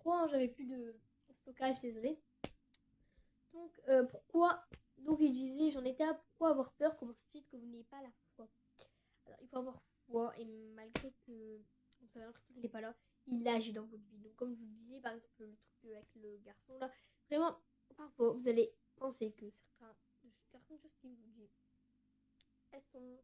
3, hein, j'avais plus de stockage, désolé. Donc, pourquoi... Donc, il disait, j'en étais à pourquoi avoir peur, comment ça se fait que vous n'ayez pas la foi. Alors, il faut avoir foi, et malgré que vous avez l'impression qu'il n'est pas là, il agit dans votre vie. Donc, comme je vous le disais, par exemple, le truc avec le garçon, là, vraiment, parfois, vous allez penser que certaines choses qu'il vous dit, elles sont...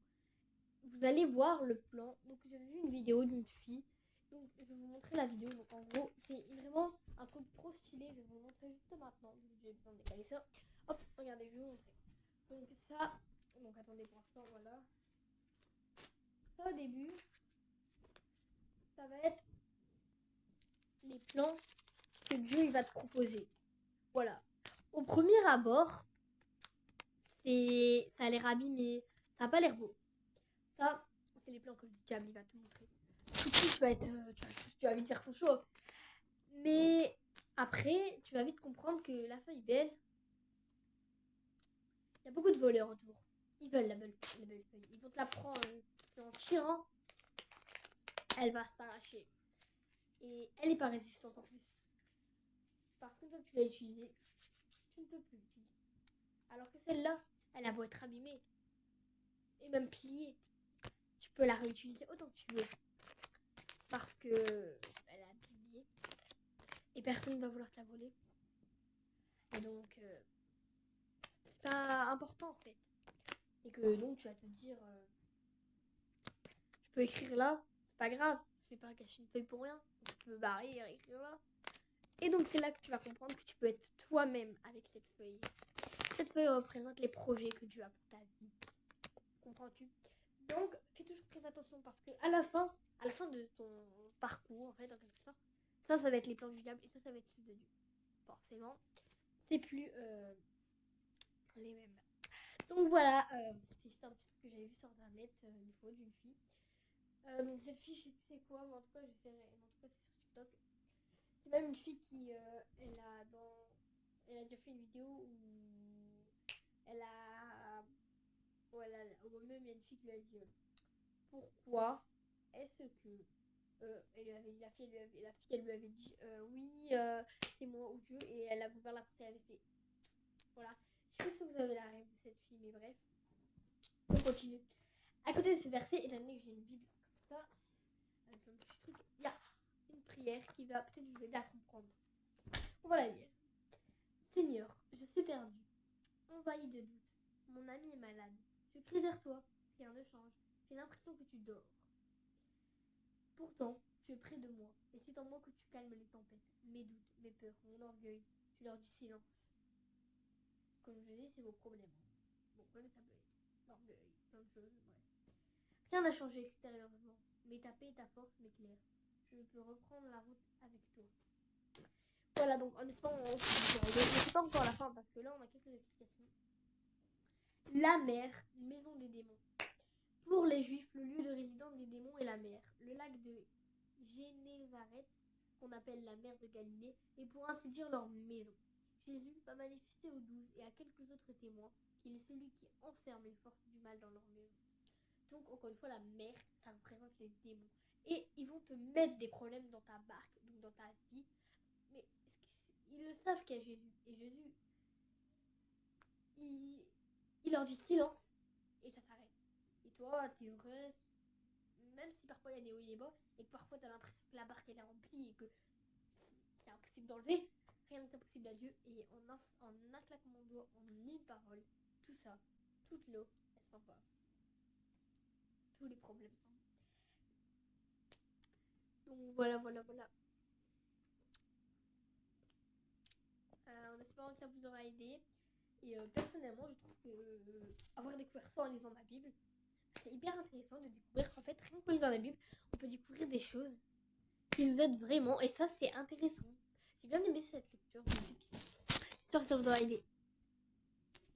Vous allez voir le plan. Donc, j'avais vu une vidéo d'une fille. Donc, je vais vous montrer la vidéo. Donc, en gros, c'est vraiment un truc trop stylé. Je vais vous le montrer juste maintenant. J'ai besoin de décaler ça. Hop, regardez, je vais vous montrer. Donc, ça. Donc, attendez pour l'instant, voilà. Ça, au début, ça va être les plans que Dieu il va te proposer. Voilà. Au premier abord, ça a l'air abîmé. Ça n'a pas l'air beau. Ça, c'est les plans que le diable il va te montrer. Tout de suite, tu vas vite faire ton show. Mais après, tu vas vite comprendre que la feuille belle, il y a beaucoup de voleurs autour. Ils veulent la belle feuille. Ils vont te la prendre en tirant. Elle va s'arracher. Et elle n'est pas résistante en plus. Parce qu'une fois que tu l'as utilisée, tu ne peux plus l'utiliser. Alors que celle-là, elle a beau être abîmée. Et même pliée. Tu peux la réutiliser autant que tu veux. Parce que elle a abîmé. Et personne ne va vouloir te la voler. Et donc, c'est pas important en fait. Et que donc tu vas te dire, je peux écrire là, c'est pas grave, je vais pas cacher une feuille pour rien. Tu peux barrer et écrire là. Et donc c'est là que tu vas comprendre que tu peux être toi-même avec cette feuille. Cette feuille représente les projets que tu as pour ta vie. Comprends-tu? Donc fais toujours très attention parce que à la fin de ton parcours en fait en quelque sorte, ça va être les plans du diable et ça va être ceux de Dieu. Forcément, c'est plus les mêmes. Donc voilà, c'était juste un petit truc que j'avais vu sur internet une fois d'une fille. Donc cette fille, je sais plus c'est quoi, mais en tout cas j'essaierai. En tout cas c'est sur TikTok. C'est même une fille qui, elle a déjà fait une vidéo où elle a, même il y a une fille qui lui a dit pourquoi est-ce que la fille elle lui avait dit oui c'est moi ou Dieu et elle a ouvert la porte et elle avait fait voilà. Je sais pas si vous avez la rêve de cette fille mais bref. On continue. À côté de ce verset, étant donné que j'ai une Bible comme ça, avec un petit truc, il y a une prière qui va peut-être vous aider à comprendre. On va la lire. Seigneur, je suis perdu, envahi de doutes. Mon ami est malade. Je crie vers toi, rien ne change. J'ai l'impression que tu dors. Pourtant, tu es près de moi, et c'est en moi que tu calmes les tempêtes, mes doutes, mes peurs, mon orgueil. Tu leur dis silence. Comme je dis, c'est vos problèmes. Bon, même ça peut être l'orgueil, plein de choses, bref. Rien n'a changé extérieurement, mais ta paix et ta force m'éclairent. Je peux reprendre la route avec toi. Voilà, donc en espérant, c'est pas encore la fin parce que là on a quelques explications. La mer, maison des démons. Pour les juifs, le lieu de résidence des démons est la mer. Le lac de Génézareth, qu'on appelle la mer de Galilée, est pour ainsi dire leur maison. Jésus va manifester aux 12 et à quelques autres témoins qu'il est celui qui enferme les forces du mal dans leur maison. Donc encore une fois, la mer, ça représente les démons. Et ils vont te mettre des problèmes dans ta barque, donc dans ta vie. Mais ils le savent qu'il y a Jésus. Et Jésus, il leur dit silence et ça s'arrête. Et toi, t'es heureuse, même si parfois il y a des hauts et des bas, et que parfois t'as l'impression que la barque elle est remplie et que c'est impossible d'enlever, rien n'est impossible à Dieu. Et en un claquement de doigts, en une parole, tout ça, toute l'eau, elle s'en va. Tous les problèmes s'en vont. Donc voilà. En espérant que ça vous aura aidé. Et personnellement, je trouve que avoir découvert ça en lisant ma Bible, c'est hyper intéressant de découvrir qu'en fait, rien qu'en lisant la Bible, on peut découvrir des choses qui nous aident vraiment. Et ça, c'est intéressant. J'ai bien aimé cette lecture. J'espère que ça vous aura aidé.